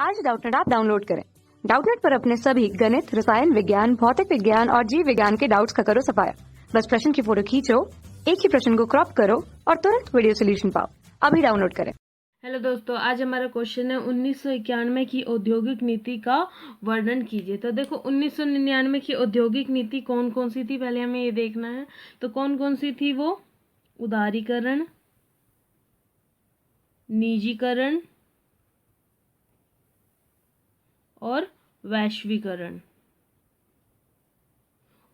आज Doubtnut app download करें। Doubtnut पर अपने सभी गणित, रसायन विज्ञान, भौतिक विज्ञान और जीव विज्ञान के डाउट्स का करो सफाया। बस प्रश्न की फोटो खींचो, एक ही प्रश्न को क्रॉप करो और तुरंत वीडियो सोल्यूशन पाओ। अभी डाउनलोड करें। हेलो दोस्तों, आज हमारा क्वेश्चन है 1991 की औद्योगिक नीति का वर्णन कीजिए। तो देखो 1999 की औद्योगिक नीति कौन कौन सी थी, पहले हमें ये देखना है। तो कौन कौन सी थी वो? उदारीकरण, निजीकरण और वैश्वीकरण।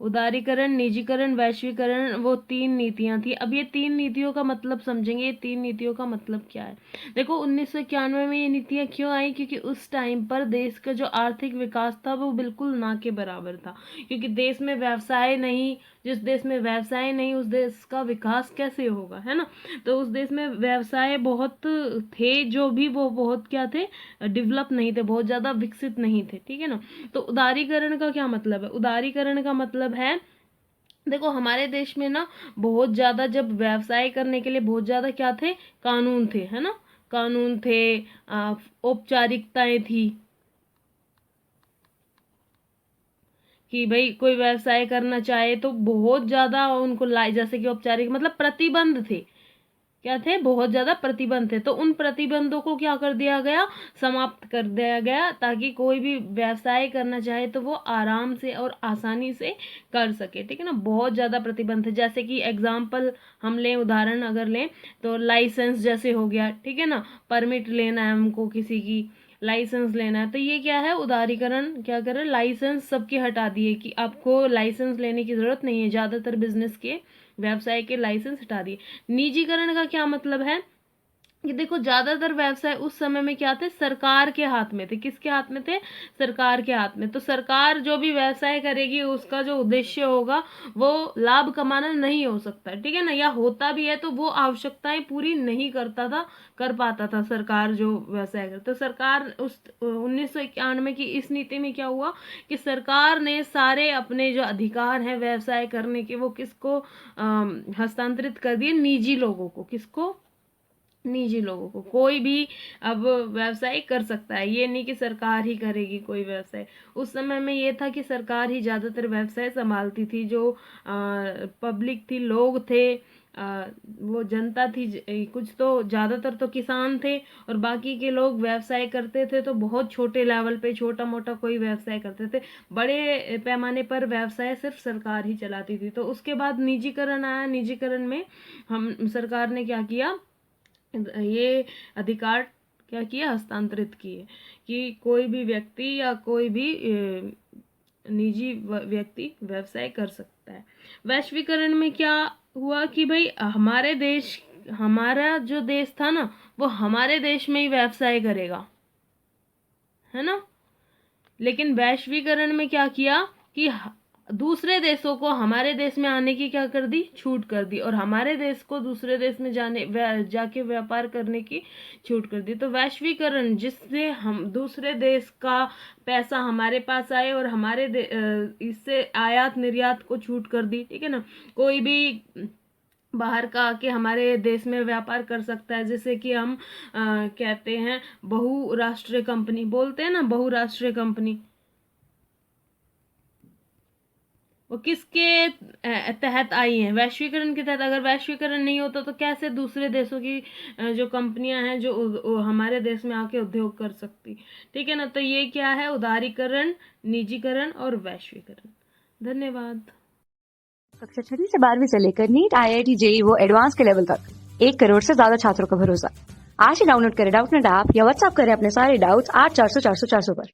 उदारीकरण, निजीकरण, वैश्वीकरण, वो तीन नीतियां थी। अब ये तीन नीतियों का मतलब समझेंगे। ये तीन नीतियों का मतलब क्या है? देखो 1991 में ये नीतियां क्यों आई? क्योंकि उस टाइम पर देश का जो आर्थिक विकास था वो बिल्कुल ना के बराबर था। क्योंकि देश में व्यवसाय नहीं, जिस देश में व्यवसाय नहीं उस देश का विकास कैसे होगा, है ना। तो उस देश में व्यवसाय बहुत थे, जो भी वो बहुत क्या थे, डेवलप नहीं थे, बहुत ज्यादा विकसित नहीं थे, ठीक है ना। तो उदारीकरण का क्या मतलब है? उदारीकरण का मतलब है, देखो हमारे देश में ना बहुत ज्यादा, जब व्यवसाय करने के लिए बहुत ज्यादा क्या थे, कानून थे, है ना। कानून थे, औपचारिकताएं थी कि भाई कोई व्यवसाय करना चाहे तो बहुत ज्यादा उनको जैसे कि औपचारिक मतलब प्रतिबंध थे। क्या थे? बहुत ज्यादा प्रतिबंध थे। तो उन प्रतिबंधों को क्या कर दिया गया? समाप्त कर दिया गया, ताकि कोई भी व्यवसाय करना चाहे तो वो आराम से और आसानी से कर सके, ठीक है ना। बहुत ज्यादा प्रतिबंध थे, जैसे कि एग्जाम्पल हम लें, उदाहरण अगर लें तो लाइसेंस जैसे हो गया, ठीक है ना। परमिट लेना है हमको, किसी की लाइसेंस लेना है, तो ये क्या है? उदारीकरण क्या कर रहा है? लाइसेंस सबके हटा दिए कि आपको लाइसेंस लेने की जरूरत नहीं है। ज्यादातर बिजनेस के, व्यवसाय के लाइसेंस हटा दिए। निजीकरण का क्या मतलब है? कि देखो ज्यादातर व्यवसाय उस समय में क्या थे? सरकार के हाथ में थे। किसके हाथ में थे? सरकार के हाथ में। तो सरकार जो भी व्यवसाय करेगी उसका जो उद्देश्य होगा वो लाभ कमाना नहीं हो सकता, ठीक है ना। या होता भी है तो वो आवश्यकताएं पूरी नहीं कर पाता था सरकार जो व्यवसाय कर। तो सरकार उस 1991 की इस नीति में क्या हुआ कि सरकार ने सारे अपने जो अधिकार हैं व्यवसाय करने के, वो किसको हस्तांतरित कर दिए? निजी लोगों को। किसको? निजी लोगों को। कोई भी अब व्यवसाय कर सकता है, ये नहीं कि सरकार ही करेगी कोई व्यवसाय। उस समय में ये था कि सरकार ही ज्यादातर व्यवसाय संभालती थी। जो पब्लिक थी, लोग थे, वो जनता थी, कुछ तो ज्यादातर तो किसान थे और बाकी के लोग व्यवसाय करते थे। तो बहुत छोटे लेवल पे छोटा मोटा कोई व्यवसाय करते थे, बड़े पैमाने पर व्यवसाय सिर्फ सरकार ही चलाती थी। तो उसके बाद निजीकरण आया। निजीकरण में हम सरकार ने क्या किया? ये अधिकार क्या किया? हस्तांतरित किए कि कोई भी व्यक्ति या कोई भी निजी व्यक्ति व्यवसाय कर सकता है। वैश्वीकरण में क्या हुआ कि भाई हमारा जो देश था ना, वो हमारे देश में ही व्यवसाय करेगा, है ना। लेकिन वैश्वीकरण में क्या किया कि दूसरे देशों को हमारे देश में आने की क्या कर दी? छूट कर दी, और हमारे देश को दूसरे देश में जाके व्यापार करने की छूट कर दी। तो वैश्वीकरण, जिससे हम दूसरे देश का पैसा हमारे पास आए और हमारे इससे आयात निर्यात को छूट कर दी, ठीक है ना। कोई भी बाहर का आके हमारे देश में व्यापार कर सकता है, जैसे कि हम कहते हैं बहुराष्ट्रीय कंपनी, बोलते हैं ना बहुराष्ट्रीय कंपनी। वो किसके तहत आई है? वैश्वीकरण के तहत। अगर वैश्वीकरण नहीं होता तो कैसे दूसरे देशों की जो कंपनियां हैं जो हमारे देश में आके उद्योग कर सकती, ठीक है ना। तो ये क्या है? उदारीकरण, निजीकरण और वैश्वीकरण। धन्यवाद। कक्षा 6 से 12वीं से लेकर नीट, IIT, JEE वो एडवांस के लेवल तक 1 करोड़ से ज्यादा छात्रों का भरोसा। आज ही डाउनलोड करें डाउटनेट ऐप या व्हाट्सएप करें अपने सारे डाउट्स 8400 400 400 पर।